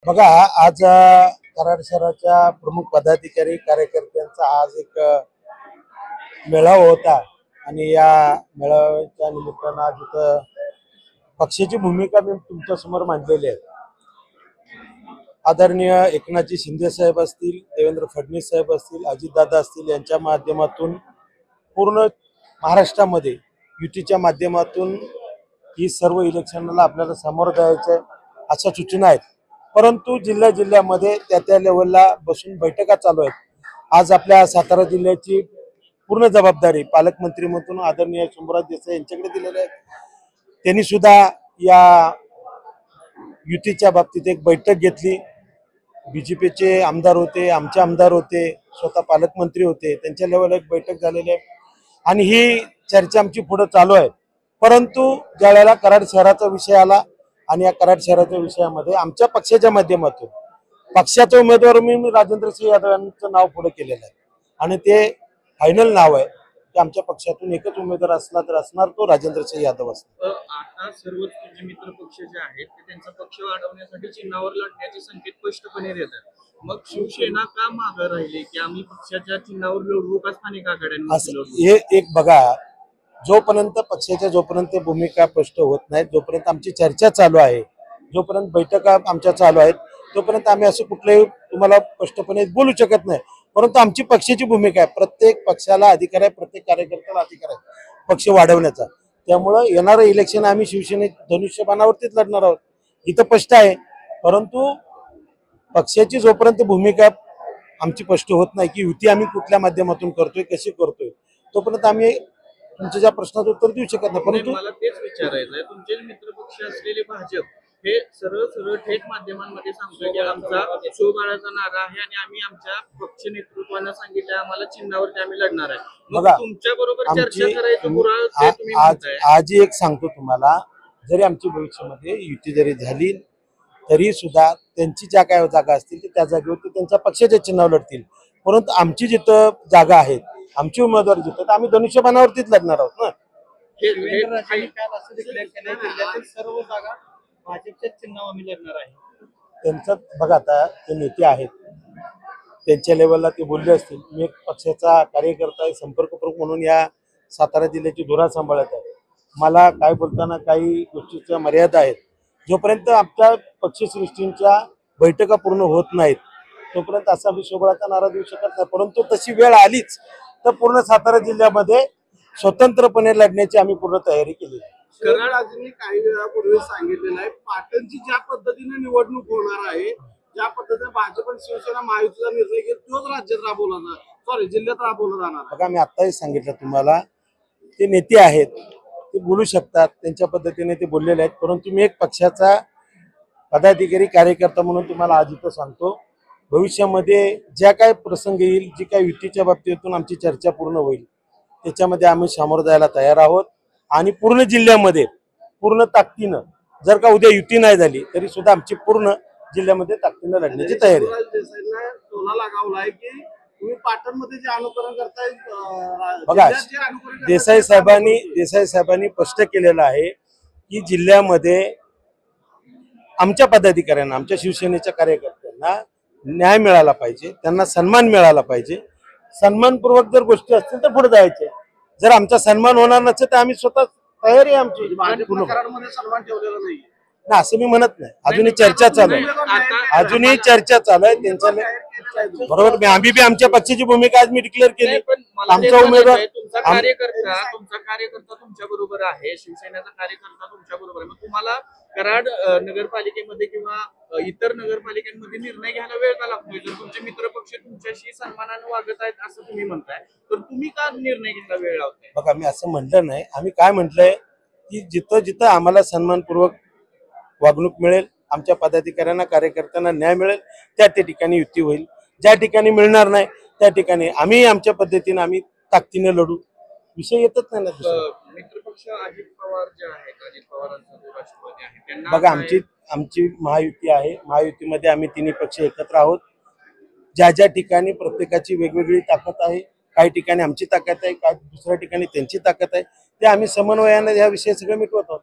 बघा आज कराड शहराच्या प्रमुख पदाधिकारी कार्यकर्त्यांचा आज एक मेळावा होता आणि या मेळाव्याच्या निमित्तानं आज इथं पक्षाची भूमिका मी तुमच्या समोर मांडलेली आहे. आदरणीय एकनाथजी शिंदे साहेब असतील, देवेंद्र फडणवीस साहेब असतील, अजितदादा असतील यांच्या माध्यमातून पूर्ण महाराष्ट्रामध्ये युतीच्या माध्यमातून ही सर्व इलेक्शनला आपल्याला सामोरं जायचं अशा सूचना आहेत. परंतु जिल्ह्यामध्ये त्या लेवलला बसून बैठका चालू आहेत. आज आपल्या सातारा जिल्ह्याची पूर्ण जबाबदारी पालकमंत्री म्हणून आदरणीय शंभूराज देसाई यांच्याकडे दिलेली आहे. त्यांनी सुद्धा या युतीच्या बाबतीत एक बैठक घेतली. बीजेपीचे आमदार होते, आमचे आमदार होते, स्वतः पालकमंत्री होते, त्यांच्या लेवलला एक बैठक झालेली आहे आणि ही चर्चा आमची पुढे चालू आहे. परंतु ज्यावेळेला कराड शहराचा विषय आला आणि या कराड शहराच्या विषयामध्ये आमच्या पक्षाच्या माध्यमातून पक्षाचा उमेदवार मी राजेंद्र सिंह यादव यांचं नाव पुढे केलेलं आहे आणि ते फायनल नाव आहे की आमच्या पक्षातून एकच उमेदवार असला तर असणार तो राजेंद्र सिंह यादव असणार. आता सर्वच तुझे मित्र पक्ष जे आहेत ते त्यांचा पक्ष वाढवण्यासाठी चिन्हावर लढण्याचे संकेत स्पष्टपणे देतात. मग शिवसेना का मागे राहिली की आम्ही पक्षाच्या चिन्हावर लढवू का स्थानिक आघाड्यांवर? हे एक बघा, जोपर्यंत पक्षाच्या भूमिका स्पष्ट होत नाही, जोपर्यंत आमची चर्चा चालू आहे, जोपर्यंत बैठका आमच्या चालू आहेत, तोपर्यंत आम्ही असं कुठलंही तुम्हाला स्पष्टपणे बोलू शकत नाही. परंतु आमची पक्षाची भूमिका आहे, प्रत्येक पक्षाला अधिकार आहे, प्रत्येक कार्यकर्त्याला अधिकार आहे पक्ष वाढवण्याचा. त्यामुळं येणारं इलेक्शन आम्ही शिवसेने धनुष्यबाणावरतीच लढणार आहोत, इथं स्पष्ट आहे. परंतु पक्षाची जोपर्यंत भूमिका आमची स्पष्ट होत नाही की युती आम्ही कुठल्या माध्यमातून करतोय, कशी करतोय, तोपर्यंत आम्ही तुमच्या ज्या प्रश्नाचं उत्तर देऊ शकत नाही. परंतु मला तेच विचारायचं आहे, तुमचे मित्रपक्ष असलेले भाजप हे सरळ थेट माध्यमांमध्ये सांगतोय की आमचा शिवबाळाचा नारा आहे आणि आम्ही आमच्या पक्ष नेतृत्वानं सांगितलं आम्हाला चिन्हावरती आम्ही लढणार आहे. बघा, तुमच्या बरोबर चर्चा करायचं आजही एक सांगतो तुम्हाला, जरी आमची भविष्यामध्ये युती जरी झाली तरी सुद्धा त्यांची ज्या काय जागा असतील त्या जागेवरती त्यांच्या पक्षाच्या चिन्हावर लढतील. परंतु आमची जिथं जागा आहेत, आमची उमेदवार जिथं, तर आम्ही धनुष्यबाणावरतीच लढणार आहोत ना. सर्व जागा भाजपच्या चिन्हावर आम्ही लढणार आहे. त्यांचं बघा, आता ते नेते आहेत, त्यांच्या लेवलला ते बोलले असतील. मी एक पक्षाचा कार्यकर्ता आहे, संपर्क प्रमुख म्हणून या सातारा जिल्ह्याची धुरा सांभाळत आहे. मला काय बोलताना काही गोष्टीच्या मर्यादा आहेत. जोपर्यंत आमच्या पक्षसृष्टींच्या बैठका पूर्ण होत नाहीत तोपर्यंत असा विश्वबळाचा नारा देऊ शकत नाही. परंतु तशी वेळ आलीच तर पूर्ण सातारा जिल्ह्यामध्ये स्वतंत्रपणे लढण्याची आम्ही पूर्ण तयारी केली. कराडाजींनी काही वेळापूर्वी सांगितलेलं आहे, पाटणची ज्या पद्धतीने निवडणूक होणार आहे, ज्या पद्धतीने भाजप आणि शिवसेना महायुतीचा निर्णय घेत तोच राज्यात जिल्ह्यात राबवला जाणार. बघा, मी आत्ताही सांगितलं तुम्हाला, ते नेते आहेत, ते बोलू शकतात, त्यांच्या पद्धतीने ते बोललेले आहेत. परंतु मी एक पक्षाचा पदाधिकारी कार्यकर्ता म्हणून तुम्हाला आज इथं सांगतो, भविष्यामध्ये ज्या काय प्रसंग येईल, जी काय युतीच्या बाबतीतून आमची चर्चा पूर्ण होईल त्याच्यामध्ये आम्ही सामोरं जायला तयार आहोत आणि पूर्ण जिल्ह्यामध्ये पूर्ण ताकदीनं, जर का उद्या युती नाही झाली तरी सुद्धा आमची पूर्ण जिल्ह्यामध्ये ताकदीनं लढण्याची तयारी आहे. तुम्ही पाटणमध्ये जे अनुकरण करताय, बघा, देसाई साहेबांनी स्पष्ट केलेलं आहे की जिल्ह्यामध्ये आमच्या पदाधिकाऱ्यांना, आमच्या शिवसेनेच्या कार्यकर्त्यांना न्याय मिळाला पाहिजे, त्यांना सन्मान मिळाला पाहिजे. सन्मानपूर्वक जर गोष्टी असतील तर पुढे जायचे. जर आमचा सन्मान होणार नसेल तर आम्ही स्वतः तयारी आहे आमची. सन्मान ठेवलेला नाही ना असं मी म्हणत नाही. अजूनही चर्चा चालू आहे, त्यांच्या बरोबर. आम्ही बी आमच्या पक्षाची भूमिका आज मी डिक्लेअर केली. आमचा उमेदवार, तुमचा कार्यकर्ता तुमच्या बरोबर आहे, शिवसेनेचा कार्यकर्ता तुमच्या बरोबर आहे. मग तुम्हाला कराड नगरपालिकेमध्ये किंवा इतर नगरपालिकांमध्ये निर्णय घ्यायला वेळ का लागतोय? जर तुमचे मित्रपक्ष तुमच्याशी सन्मानाने वागत आहेत असं तुम्ही म्हणताय, तर तुम्ही का निर्णय घ्यायला वेळ लावताय? बघा, मी असं म्हटलं नाही. आम्ही काय म्हटलंय की जिथं जिथं आम्हाला सन्मानपूर्वक वागणूक मिळेल, आमच्या पदाधिकाऱ्यांना कार्यकर्त्यांना न्याय मिळेल, त्या ठिकाणी युती होईल. ज्या ठिकाणी मिळणार नाही त्या ठिकाणी आम्ही आमच्या पद्धतीने आम्ही ताकदीने लढू. विषय येतच नाही ना. मित्रपक्ष अजित पवार जे आहेत, अजित पवारांचा जो राष्ट्रवादी आहे, त्यांना बघा, आमची महायुती आहे. महायुतीमध्ये आम्ही तिन्ही पक्ष एकत्र आहोत. ज्या ज्या ठिकाणी प्रत्येकाची वेगवेगळी ताकद आहे, काही ठिकाणी आमची ताकद आहे, काही दुसऱ्या ठिकाणी त्यांची ताकद आहे, ते आम्ही समन्वयाने ह्या विषय सगळे मिटवत आहोत.